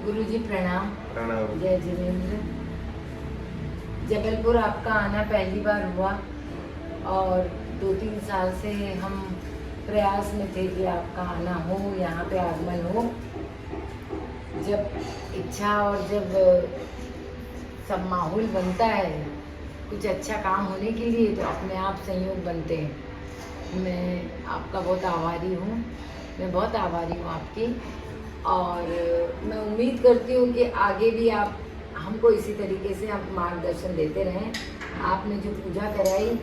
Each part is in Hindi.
गुरुजी प्रणाम। प्रणाम। जय जिनेन्द्र। जबलपुर आपका आना पहली बार हुआ और 2-3 साल से हम प्रयास में थे कि आपका आना हो, यहाँ पे आगमन हो। जब इच्छा और जब सब माहौल बनता है कुछ अच्छा काम होने के लिए तो अपने आप संयोग बनते हैं। मैं आपका बहुत आभारी हूँ, मैं बहुत आभारी हूँ आपकी, और मैं उम्मीद करती हूँ कि आगे भी आप हमको इसी तरीके से आप मार्गदर्शन देते रहें। आपने जो पूजा कराई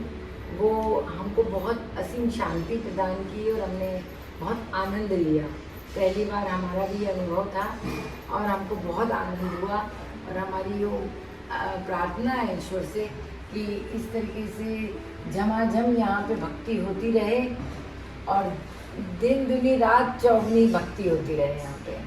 वो हमको बहुत असीम शांति प्रदान की और हमने बहुत आनंद लिया। पहली बार हमारा भी अनुभव था और हमको बहुत आनंद हुआ, और हमारी जो प्रार्थना है ईश्वर से कि इस तरीके से झमाझम यहाँ पे भक्ति होती रहे और दिन दुनी रात चौगनी भक्ति होती रहे यहाँ पे।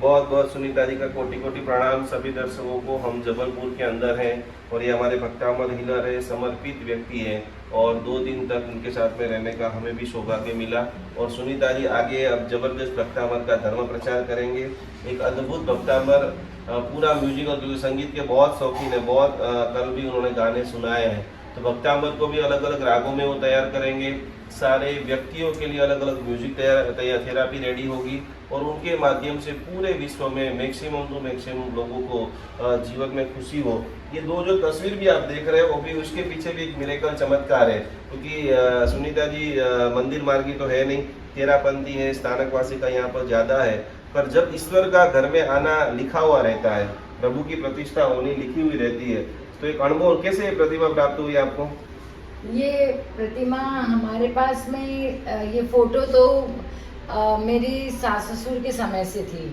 बहुत बहुत सुनीता जी का कोटि कोटि प्रणाम सभी दर्शकों को। हम जबलपुर के अंदर हैं और ये हमारे भक्तामद हीलर है, समर्पित व्यक्ति है, और 2 दिन तक उनके साथ में रहने का हमें भी सौभाग्य मिला। और सुनीता जी आगे अब जबरदस्त भक्तामद का धर्म प्रचार करेंगे। एक अद्भुत भक्तामद, पूरा म्यूजिक और संगीत के बहुत शौकीन है, बहुत कल भी उन्होंने गाने सुनाए हैं। तो भक्तामद को भी अलग अलग रागों में वो तैयार करेंगे। सारे व्यक्तियों के लिए अलग अलग म्यूजिक थेरापी रेडी होगी और उनके माध्यम से पूरे विश्व में मैक्सिमम टू मैक्सिमम लोगों को जीवन में खुशी हो। ये 2 जो तस्वीर भी आप देख रहे हैं वो भी उसके पीछे भी एक मिरेकल चमत्कार है, क्योंकि सुनीता जी मंदिर मार्गी तो है नहीं, तेरापंथी है, स्थानकवासी का यहाँ पर ज़्यादा है, पर जब ईश्वर का घर में आना लिखा हुआ रहता है, प्रभु की प्रतिष्ठा होनी लिखी हुई रहती है, तो एक अनुभव कैसे प्रतिभा प्राप्त हुई आपको? ये प्रतिमा हमारे पास में, ये फोटो तो मेरी सास ससुर के समय से थी,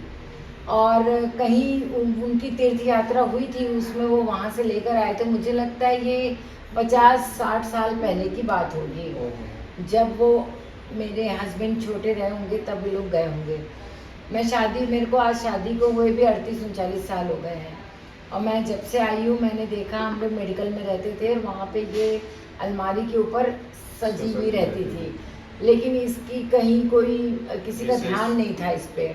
और कहीं उनकी तीर्थ यात्रा हुई थी, उसमें वो वहाँ से लेकर आए थे। मुझे लगता है ये 50-60 साल पहले की बात होगी, जब वो मेरे हस्बैंड छोटे रहे होंगे तब लोग गए होंगे। मेरे को आज शादी को हुए भी 38-39 साल हो गए हैं, और मैं जब से आई हूँ मैंने देखा, हम लोग मेडिकल में रहते थे और वहाँ पे ये अलमारी के ऊपर सजी हुई रहती थी, लेकिन इसकी कहीं कोई किसी का ध्यान नहीं था इस पे।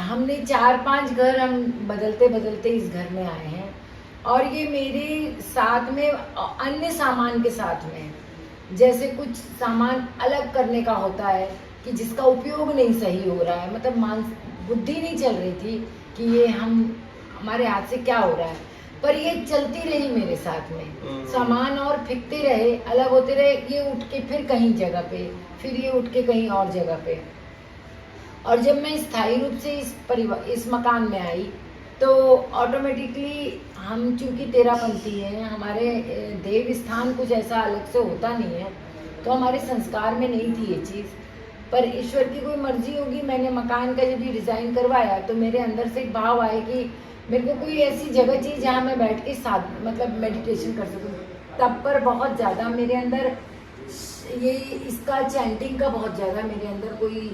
हमने 4-5 घर हम बदलते बदलते इस घर में आए हैं, और ये मेरे साथ में अन्य सामान के साथ में, जैसे कुछ सामान अलग करने का होता है कि जिसका उपयोग नहीं सही हो रहा है, मतलब बुद्धि नहीं चल रही थी कि ये हमारे हाथ से क्या हो रहा है, पर ये चलती रही मेरे साथ में। सामान और फेंकते रहे, अलग होते रहे, ये उठ के फिर कहीं जगह पे, फिर ये उठ के कहीं और जगह पे। और जब मैं स्थायी रूप से इस मकान में आई तो ऑटोमेटिकली हम चूंकि तेरापंथी हैं, हमारे देव स्थान कुछ ऐसा अलग से होता नहीं है, तो हमारे संस्कार में नहीं थी ये चीज़, पर ईश्वर की कोई मर्जी होगी। मैंने मकान का जब ये डिज़ाइन करवाया तो मेरे अंदर से एक भाव आया कि मेरे को कोई ऐसी जगह चाहिए जहाँ मैं बैठ के साथ मतलब मेडिटेशन कर सकूँ। तब पर बहुत ज़्यादा मेरे अंदर ये इसका चैंटिंग का बहुत ज़्यादा मेरे अंदर कोई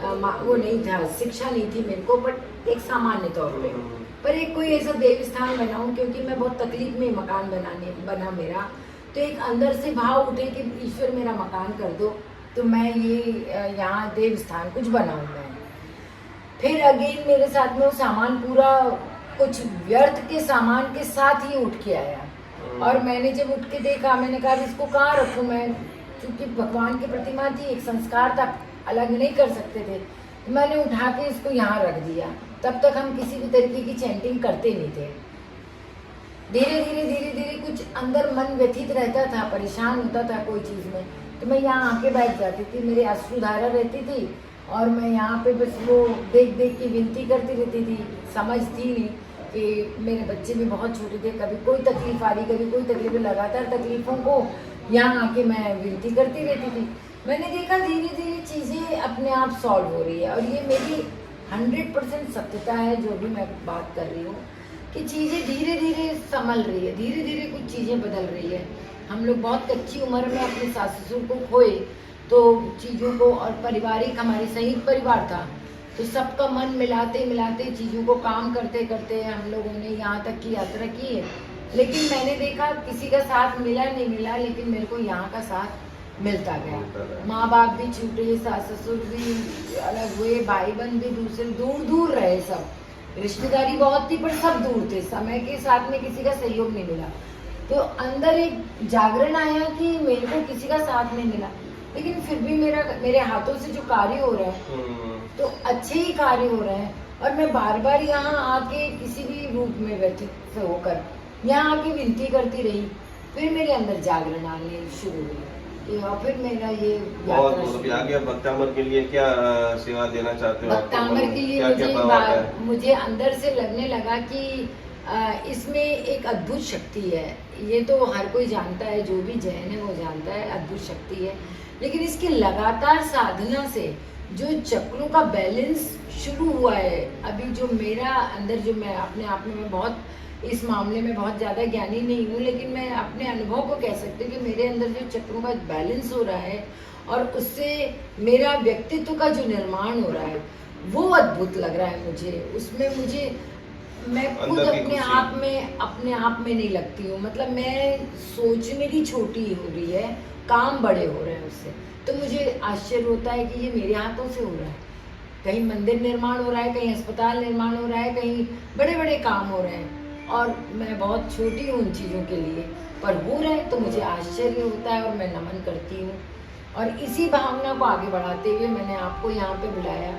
वो नहीं था, शिक्षा नहीं थी मेरे को, बट एक सामान्य तौर पे। पर एक कोई ऐसा देव स्थान बनाऊँ, क्योंकि मैं बहुत तकलीफ में मकान बना मेरा, तो एक अंदर से भाव उठे कि ईश्वर मेरा मकान कर दो, तो मैं ये यहाँ देव स्थान कुछ बनाऊँ मैं। फिर अगेन मेरे साथ में वो सामान पूरा कुछ व्यर्थ के सामान के साथ ही उठ के आया, और मैंने जब उठ के देखा मैंने कहा इसको कहाँ रखूँ मैं, क्योंकि भगवान की प्रतिमा थी, एक संस्कार था, अलग नहीं कर सकते थे, तो मैंने उठा के इसको यहाँ रख दिया। तब तक हम किसी भी तरीके की चैंटिंग करते नहीं थे। धीरे धीरे कुछ अंदर मन व्यथित रहता था, परेशान होता था कोई चीज़ में, तो मैं यहाँ आके बैठ जाती थी, मेरी अश्रुधारा रहती थी, और मैं यहाँ पे बस वो देख देख के विनती करती रहती थी। समझ थी नहीं कि मेरे बच्चे भी बहुत छोटे थे, कभी कोई तकलीफ आ रही, कभी कोई तकलीफ, लगातार तकलीफ़ों को यहाँ आके मैं विनती करती रहती थी। मैंने देखा धीरे धीरे चीज़ें अपने आप सॉल्व हो रही है, और ये मेरी 100% सत्यता है जो भी मैं बात कर रही हूँ, कि चीज़ें धीरे धीरे संभल रही है, धीरे धीरे कुछ चीज़ें बदल रही है। हम लोग बहुत कच्ची उम्र में अपने सास ससुर को खोए, तो चीज़ों को, और पारिवारिक हमारे संयुक्त परिवार था, तो सबका मन मिलाते मिलाते चीज़ों को काम करते करते हम लोगों ने यहाँ तक की यात्रा की है। लेकिन मैंने देखा किसी का साथ मिला नहीं मिला, लेकिन मेरे को यहाँ का साथ मिलता मिलता गया। गया। माँ बाप भी छूटे, सास ससुर भी अलग हुए, भाई बहन भी दूसरे दूर दूर रहे सब। रिश्तेदारी बहुत थी पर सब दूर थे, समय के साथ में किसी का सहयोग नहीं मिला। तो अंदर एक जागरण आया कि मेरे को किसी का साथ नहीं मिला, लेकिन फिर भी मेरे हाथों से जो कार्य हो रहा है तो अच्छे ही कार्य हो रहे हैं। और मैं बार बार यहाँ आके किसी भी रूप में व्यतीत होकर यहाँ आके विनती करती रही, फिर मेरे अंदर जागरण आने शुरू हुई और फिर मेरा ये बहुत यात्रा बहुत शुरू आगे आप भक्तामर के लिए क्या सेवा देना चाहते हो? भक्तामर के लिए क्या क्या भाव आता है? मुझे अंदर से लगने लगा कि इसमें एक अद्भुत शक्ति है। ये तो हर कोई जानता है, जो भी जैन है वो जानता है अद्भुत शक्ति है, लेकिन इसकी लगातार साधना से जो चक्रों का बैलेंस शुरू हुआ है, अभी जो मेरा अंदर, जो मैं अपने आप में, मैं बहुत इस मामले में बहुत ज़्यादा ज्ञानी नहीं हूँ, लेकिन मैं अपने अनुभव को कह सकती हूँ कि मेरे अंदर जो चक्रों का बैलेंस हो रहा है और उससे मेरा व्यक्तित्व का जो निर्माण हो रहा है वो अद्भुत लग रहा है मुझे। उसमें मैं खुद अंदर की अपने खुशी। आप में नहीं लगती हूँ। मतलब मैं सोच मेरी छोटी हो रही है, काम बड़े हो रहे हैं उससे। तो मुझे आश्चर्य होता है कि ये मेरे हाथों से हो रहा है। कहीं मंदिर निर्माण हो रहा है, कहीं अस्पताल निर्माण हो रहा है, कहीं बड़े बड़े काम हो रहे हैं और मैं बहुत छोटी हूँ उन चीज़ों के लिए, पर हो रहे हैं तो मुझे आश्चर्य होता है और मैं नमन करती हूँ। और इसी भावना को आगे बढ़ाते हुए मैंने आपको यहाँ पे बुलाया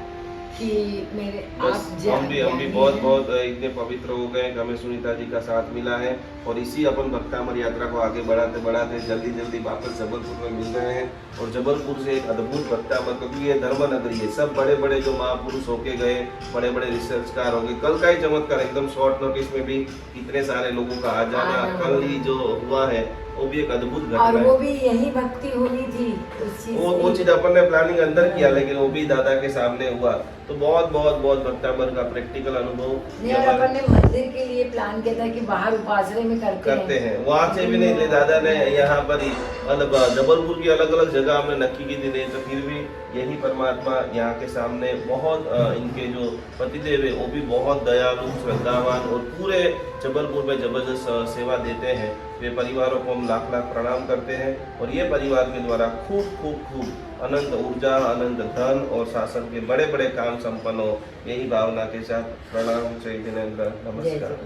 कि मेरे बस आप हम भी बहुत बहुत इतने पवित्र हो गए कि हमें सुनीता जी का साथ मिला है और इसी अपन भक्तामर यात्रा को आगे बढ़ाते बढ़ाते जल्दी जल्दी वापस जबलपुर में मिल गए हैं। और जबलपुर से एक अद्भुत भक्तामर, क्योंकि ये धर्म नगरी है, सब बड़े बड़े जो महापुरुष होके गए, बड़े बड़े रिसर्चकार हो गए। कल का ही चमत्कार, एकदम शॉर्ट नोटिस में भी इतने सारे लोगों का आ जाना, कल ही जो हुआ है वो भी एक अद्भुत घटना और है। वो भी यही भक्ति होनी थी उस चीज वो चीज अपन ने प्लानिंग अंदर किया, लेकिन वो भी दादा के सामने हुआ। तो बहुत बहुत बहुत भक्तामर का प्रैक्टिकल अनुभव नहीं, और अपन ने मंदिर के लिए प्लान किया था कि बाहर उपासरे में करते हैं। वहां से भी नहीं ले, दादा ने यहाँ पर ही मतलब जबलपुर की अलग अलग जगह हमने नक्की की थी, नहीं तो फिर भी यही परमात्मा यहाँ के सामने बहुत इनके जो पतिदेव है वो भी बहुत दयालु, श्रद्धावान और पूरे जबलपुर में जबरदस्त सेवा देते हैं। वे परिवारों को हम लाख लाख प्रणाम करते हैं और ये परिवार के द्वारा खूब खूब खूब अनंत ऊर्जा, अनंत धन और शासन के बड़े बड़े काम संपन्न हो, यही भावना के साथ प्रणाम। जय जिनेंद्र, नमस्कार।